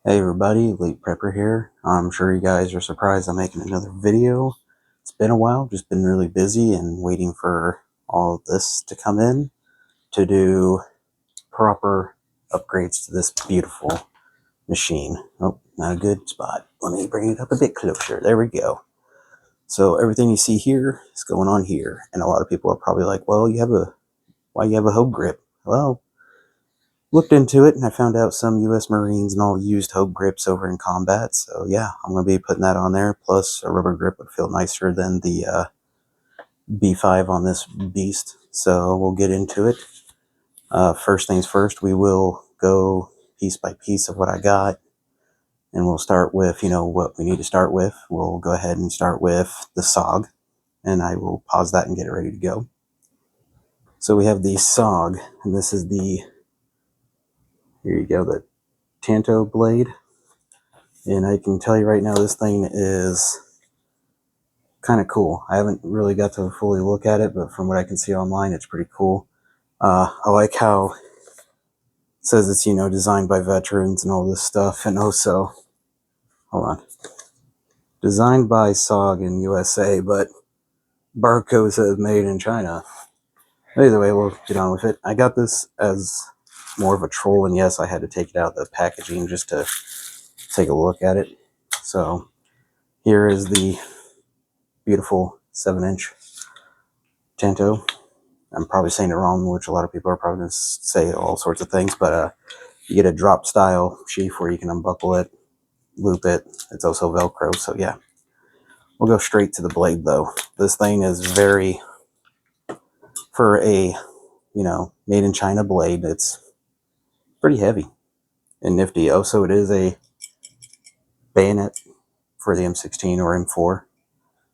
Hey everybody, Late Prepper here. I'm sure you guys are surprised I'm making another video. It's been a while, just been really busy and waiting for all of this to come in to do proper upgrades to this beautiful machine. Oh, not a good spot. Let me bring it up a bit closer. There we go. So everything you see here is going on here. And a lot of people are probably like, well, why you have a Hogue grip? Well, looked into it and I found out some US Marines and all used Hogue grips over in combat. So yeah, I'm going to be putting that on there. Plus a rubber grip would feel nicer than the B5 on this beast. So we'll get into it. First things first, we will go piece by piece of what I got. And we'll start with, what we need to start with. We'll go ahead and start with the SOG. And I will pause that and get it ready to go. So we have the SOG. And this is the, here you go, the Tanto blade. And I can tell you right now, this thing is kind of cool. I haven't really got to fully look at it, but from what I can see online, it's pretty cool. I like how it says it's, designed by veterans and all this stuff. And also, hold on, designed by SOG in USA, but barcode says made in China. Either way, we'll get on with it. I got this as more of a troll, and yes, I had to take it out of the packaging just to take a look at it. So here is the beautiful 7-inch Tanto. I'm probably saying it wrong, which a lot of people are probably going to say all sorts of things, but you get a drop style sheath where you can unbuckle it, loop it. It's also Velcro, so yeah. We'll go straight to the blade though. This thing is very, for a, made in China blade, it's pretty heavy and nifty. Also, it is a bayonet for the M16 or M4.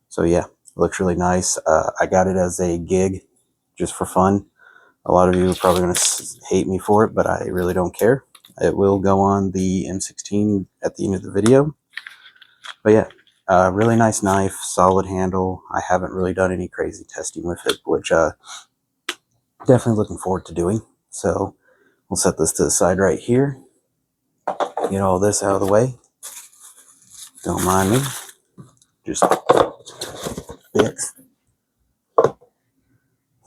So yeah, it looks really nice. I got it as a gig just for fun. A lot of you are probably going to hate me for it, but I really don't care. It will go on the M16 at the end of the video. But yeah, really nice knife, solid handle. I haven't really done any crazy testing with it, which definitely looking forward to doing. So we'll set this to the side right here. Get all this out of the way. Don't mind me. Just bits.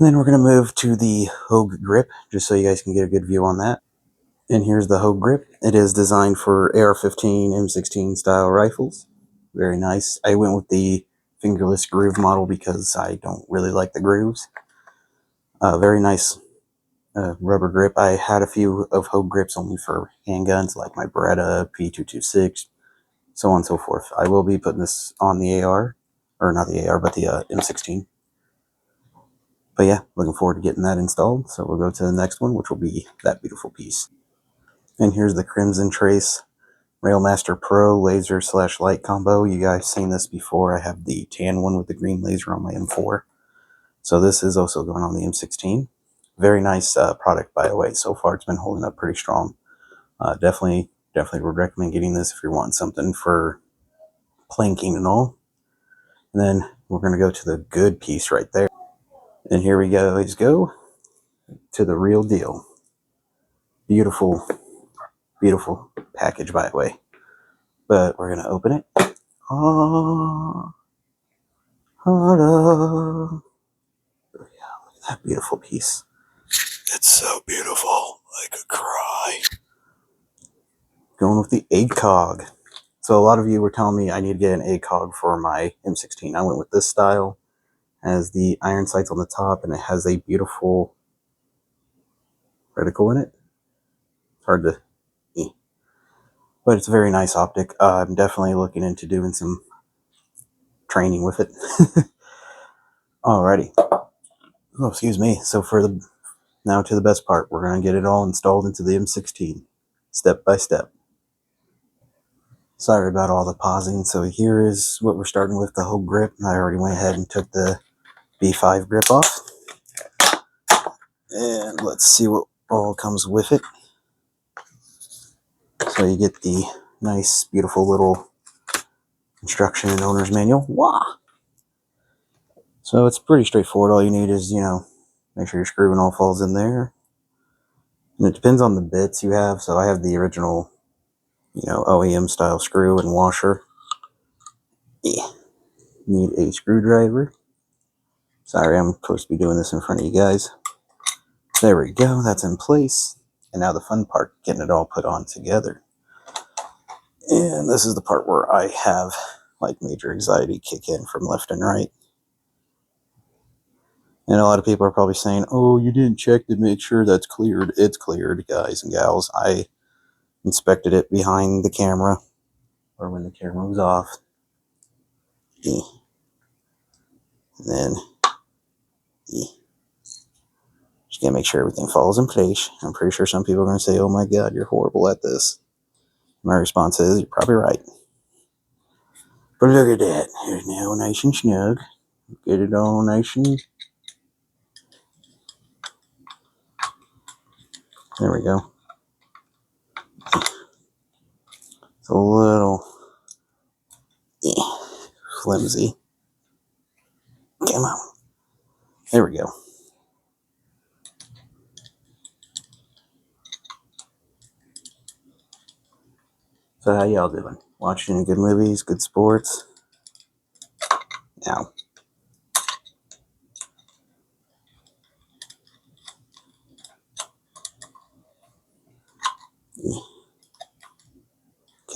Then we're going to move to the Hogue grip, just so you guys can get a good view on that. And here's the Hogue grip. It is designed for AR-15 M16 style rifles. Very nice. I went with the fingerless groove model because I don't really like the grooves. Very nice rubber grip. I had a few of Hogue grips only for handguns like my Beretta, P226, so on and so forth. I will be putting this on the AR, or not the AR, but the M16. But yeah, looking forward to getting that installed. So we'll go to the next one, which will be that beautiful piece. And here's the Crimson Trace Railmaster Pro laser / light combo. You guys seen this before. I have the tan one with the green laser on my M4. So this is also going on the M16. Very nice product, by the way. So far, it's been holding up pretty strong. Definitely would recommend getting this if you're wanting something for planking and all. And then we're going to go to the good piece right there. And here we guys go to the real deal. Beautiful, beautiful package, by the way. But we're going to open it. Oh, hello. Yeah, look at that beautiful piece. It's so beautiful. I could cry. Going with the ACOG. So a lot of you were telling me I need to get an ACOG for my M16. I went with this style. It has the iron sights on the top, and it has a beautiful reticle in it. It's hard to see, but it's a very nice optic. I'm definitely looking into doing some training with it. Alrighty. Oh, excuse me. So now to the best part. We're going to get it all installed into the M16, step by step. Sorry about all the pausing. So here is what we're starting with, the Hogue grip. I already went ahead and took the B5 grip off. And let's see what all comes with it. So you get the nice, beautiful little instruction and owner's manual. Wah! So it's pretty straightforward. All you need is, make sure your screw all falls in there. And it depends on the bits you have. So I have the original, OEM style screw and washer. Yeah. Need a screwdriver. Sorry, I'm supposed to be doing this in front of you guys. There we go, that's in place. And now the fun part, getting it all put on together. And this is the part where I have like major anxiety kick in from left and right. And a lot of people are probably saying, oh, you didn't check to make sure that's cleared. It's cleared, guys and gals. I inspected it behind the camera, or when the camera was off. And then just gotta make sure everything falls in place. I'm pretty sure some people are gonna say, oh my god, you're horrible at this. My response is, you're probably right. But look at that. It's now nice and snug. Get it all nice and... There we go. It's a little flimsy. Come on. There we go. So how y'all doing? Watching any good movies, good sports? Now.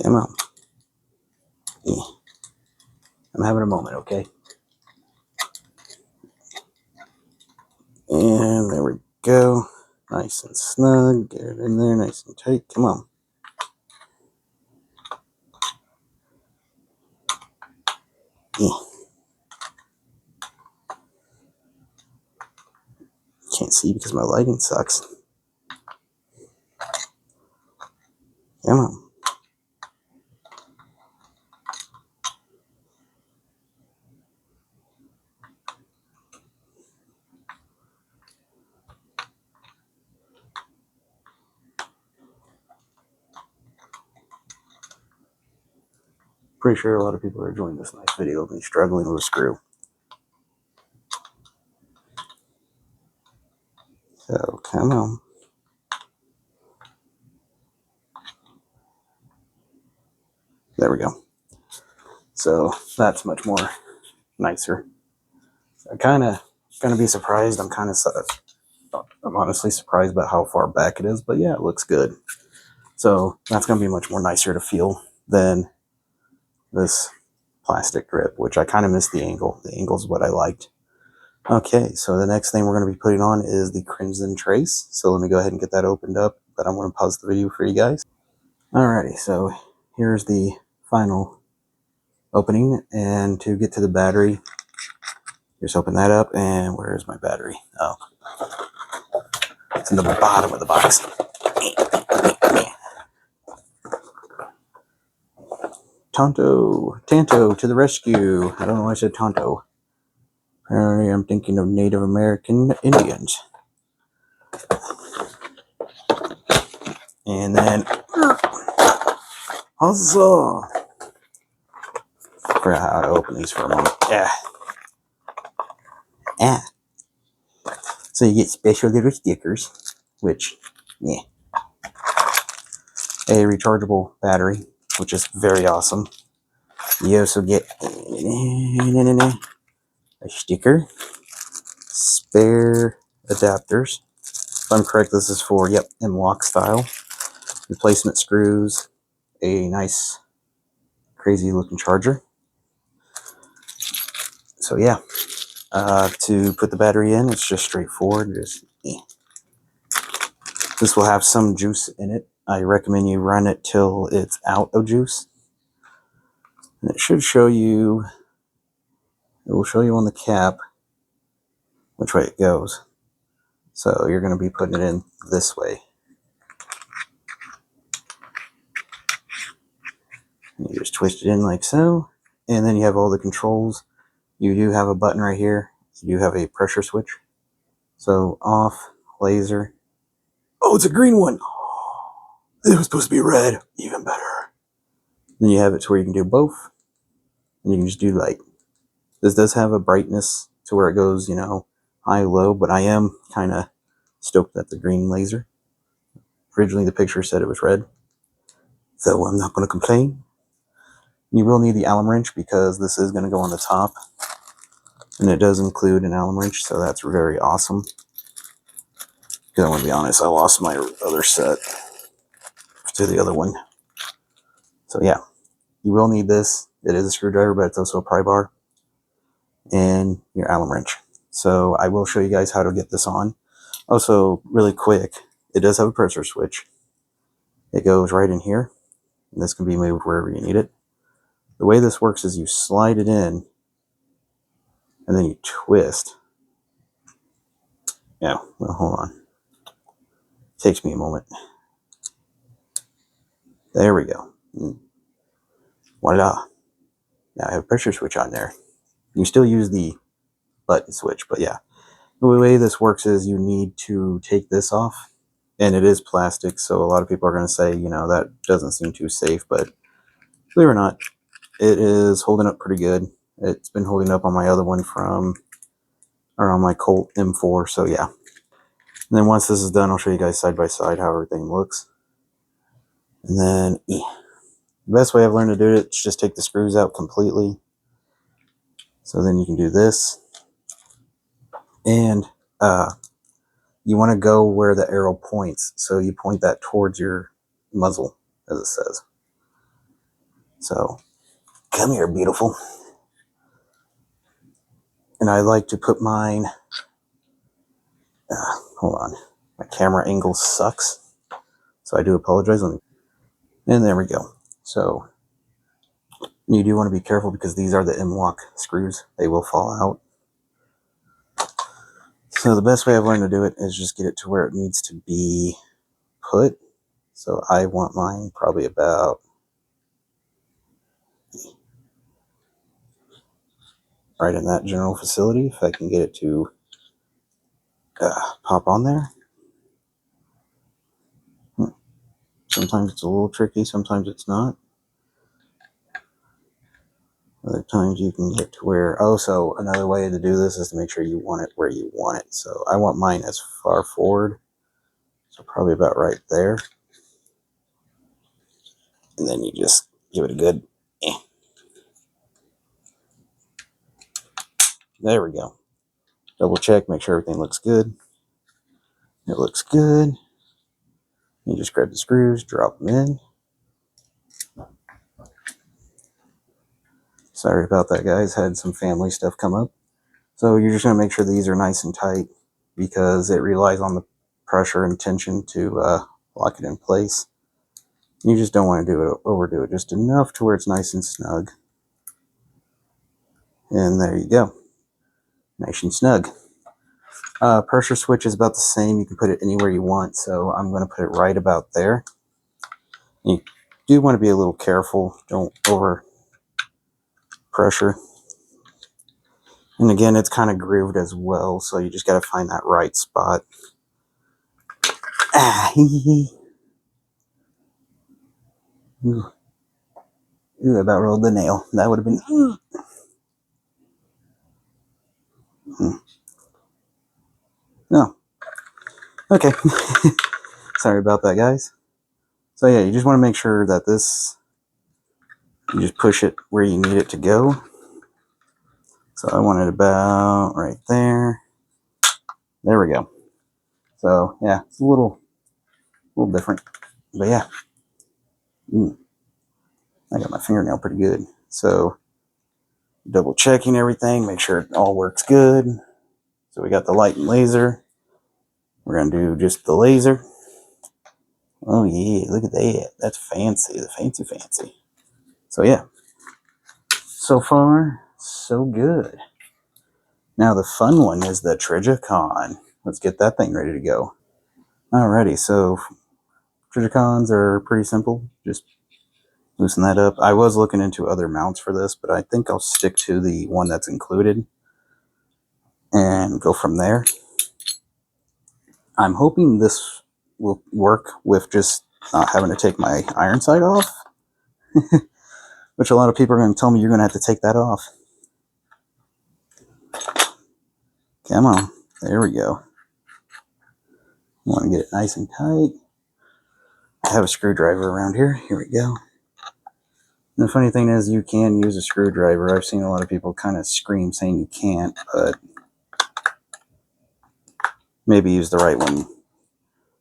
Come on. I'm having a moment, okay? And there we go. Nice and snug. Get it in there nice and tight. Come on. Can't see because my lighting sucks. Come on. Pretty sure a lot of people are enjoying this nice video of me struggling with a screw. So, come on. There we go. So, that's much more nicer. I'm kind of going to be surprised. I'm honestly surprised about how far back it is, but yeah, it looks good. So, that's going to be much more nicer to feel than this plastic grip, which I kind of missed the angle. The angle is what I liked. Okay, so the next thing we're going to be putting on is the Crimson Trace. So let me go ahead and get that opened up, but I'm going to pause the video for you guys. Alrighty, so here's the final opening, and to get to the battery, just open that up, and where's my battery? Oh, it's in the bottom of the box. Tanto to the rescue. I don't know why I said Tonto. Apparently I'm thinking of Native American Indians. And then, huzzah! I forgot how to open these for a moment. Yeah. So you get special little stickers, which, yeah. A rechargeable battery, which is very awesome. You also get a sticker, spare adapters. If I'm correct, this is for, M-lock style. Replacement screws, a nice, crazy looking charger. So yeah, to put the battery in, it's just straightforward. This will have some juice in it. I recommend you run it till it's out of juice. And it should show you, it will show you on the cap which way it goes. So you're going to be putting it in this way. You just twist it in like so. And then you have all the controls. You do have a button right here. You do have a pressure switch. So off, laser. Oh, it's a green one. It was supposed to be red. Even better. Then you have it to where you can do both. And you can just do light. This does have a brightness to where it goes, high, low, but I am kind of stoked at the green laser. Originally the picture said it was red. so I'm not going to complain. You will need the Allen wrench because this is going to go on the top, and it does include an Allen wrench, so that's very awesome. Because I want to be honest, I lost my other set to the other one. So yeah, you will need this. It is a screwdriver, but it's also a pry bar and your Allen wrench. So I will show you guys how to get this on. Also, really quick, it does have a pressure switch. It goes right in here. And this can be moved wherever you need it. The way this works is you slide it in and then you twist. Yeah, well, hold on. It takes me a moment. There we go. Voila. Now I have a pressure switch on there. You still use the button switch, but yeah. The way this works is you need to take this off, and it is plastic, so a lot of people are going to say, you know, that doesn't seem too safe, but believe it or not, it is holding up pretty good. It's been holding up on my other one or on my Colt M4, so yeah. And then once this is done, I'll show you guys side by side how everything looks. And then the best way I've learned to do it is just take the screws out completely. So then you can do this. And you want to go where the arrow points. So you point that towards your muzzle, as it says. So come here, beautiful. And I like to put mine, hold on, my camera angle sucks. So I do apologize. And there we go. So you do want to be careful because these are the M-lock screws. They will fall out. So the best way I've learned to do it is just get it to where it needs to be put. So I want mine probably about right in that general vicinity. If I can get it to pop on there. Sometimes it's a little tricky, sometimes it's not. Other times you can get to where, oh, so another way to do this is to make sure you want it where you want it. So I want mine as far forward, so probably about right there. And then you just give it a good, There we go. Double check, make sure everything looks good. It looks good. You just grab the screws, drop them in. Sorry about that, guys. Had some family stuff come up. So you're just going to make sure these are nice and tight because it relies on the pressure and tension to lock it in place. You just don't want to overdo it, just enough to where it's nice and snug. And there you go. Nice and snug. Pressure switch is about the same. You can put it anywhere you want, so I'm going to put it right about there. You do want to be a little careful. Don't over pressure. And again, it's kind of grooved as well, so you just got to find that right spot. Ooh, I about rolled the nail. That would have been... No. Okay. Sorry about that, guys. So yeah, you just want to make sure that this, you just push it where you need it to go. So I want it about right there. There we go. So yeah, it's a little different, but yeah. I got my fingernail pretty good. So double checking everything, make sure it all works good. So we got the light and laser. We're gonna do just the laser. Oh yeah, look at that. That's fancy, the fancy. So yeah, so far so good. Now the fun one is the Trijicon. Let's get that thing ready to go. Alrighty, so Trijicons are pretty simple. Just loosen that up. I was looking into other mounts for this, but I think I'll stick to the one that's included and go from there. I'm hoping this will work with just not having to take my iron sight off, which a lot of people are going to tell me you're going to have to take that off. Come on, there we go. Want to get it nice and tight. I have a screwdriver around here. Here we go. And the funny thing is, you can use a screwdriver. I've seen a lot of people kind of scream saying you can't, but maybe use the right one.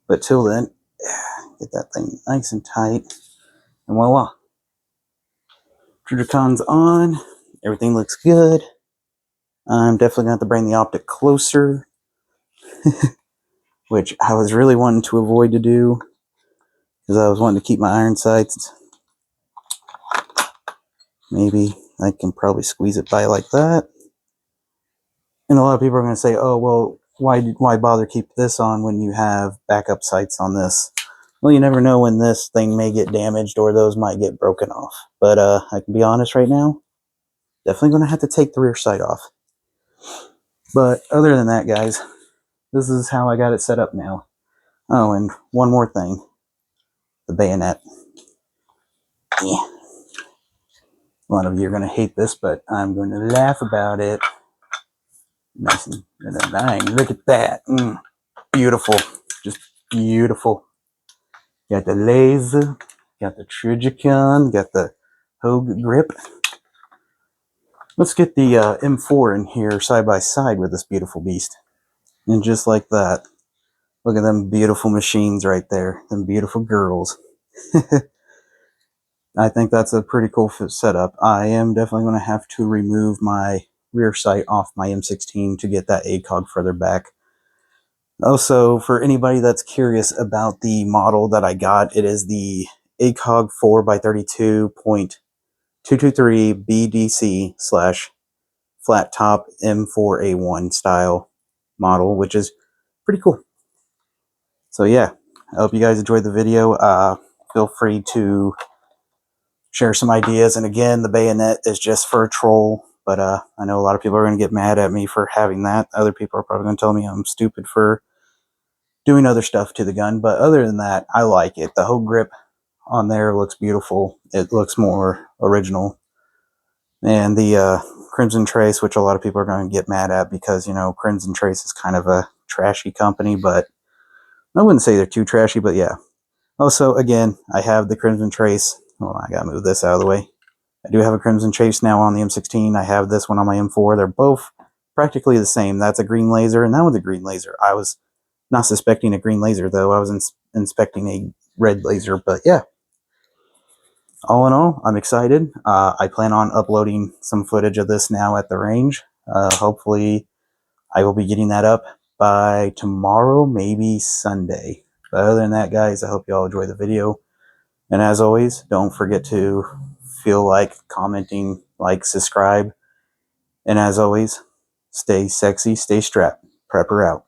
But till then, get that thing nice and tight, and voila. Trijicons on. Everything looks good. I'm definitely going to have to bring the optic closer, which I was really wanting to avoid to do, because I was wanting to keep my iron sights. Maybe I can probably squeeze it by like that. And a lot of people are going to say, oh, well, why bother keep this on when you have backup sights on this? Well, you never know when this thing may get damaged or those might get broken off. But I can be honest right now, definitely going to have to take the rear sight off. But other than that, guys, this is how I got it set up now. Oh, and one more thing. The bayonet. Yeah. A lot of you are going to hate this, but I'm going to laugh about it. Nice and nine. Look at that. Beautiful. Just beautiful. Got the laser. Got the Trijicon. Got the Hogue grip. Let's get the M4 in here side by side with this beautiful beast. And just like that. Look at them beautiful machines right there. Them beautiful girls. I think that's a pretty cool setup. I am definitely going to have to remove my rear sight off my M16 to get that ACOG further back. Also, for anybody that's curious about the model that I got, it is the ACOG 4x32.223 BDC / flat top M4A1 style model, which is pretty cool. So yeah, I hope you guys enjoyed the video. Feel free to share some ideas. And again, the bayonet is just for a troll, but I know a lot of people are going to get mad at me for having that. Other people are probably going to tell me I'm stupid for doing other stuff to the gun, but other than that, I like it. The Hogue grip on there looks beautiful. It looks more original. And the Crimson Trace, which a lot of people are going to get mad at because, you know, Crimson Trace is kind of a trashy company, but I wouldn't say they're too trashy, but yeah. Also, again, I have the Crimson Trace. Oh, I gotta move this out of the way. I do have a Crimson Trace now on the M16. I have this one on my M4. They're both practically the same. That's a green laser, and that one's a green laser. I was not suspecting a green laser, though. I was inspecting a red laser, but yeah. All in all, I'm excited. I plan on uploading some footage of this now at the range. Hopefully, I will be getting that up by tomorrow, maybe Sunday. But other than that, guys, I hope you all enjoy the video. And as always, don't forget to feel like commenting, like, subscribe. And as always, stay sexy, stay strapped. Prepper out.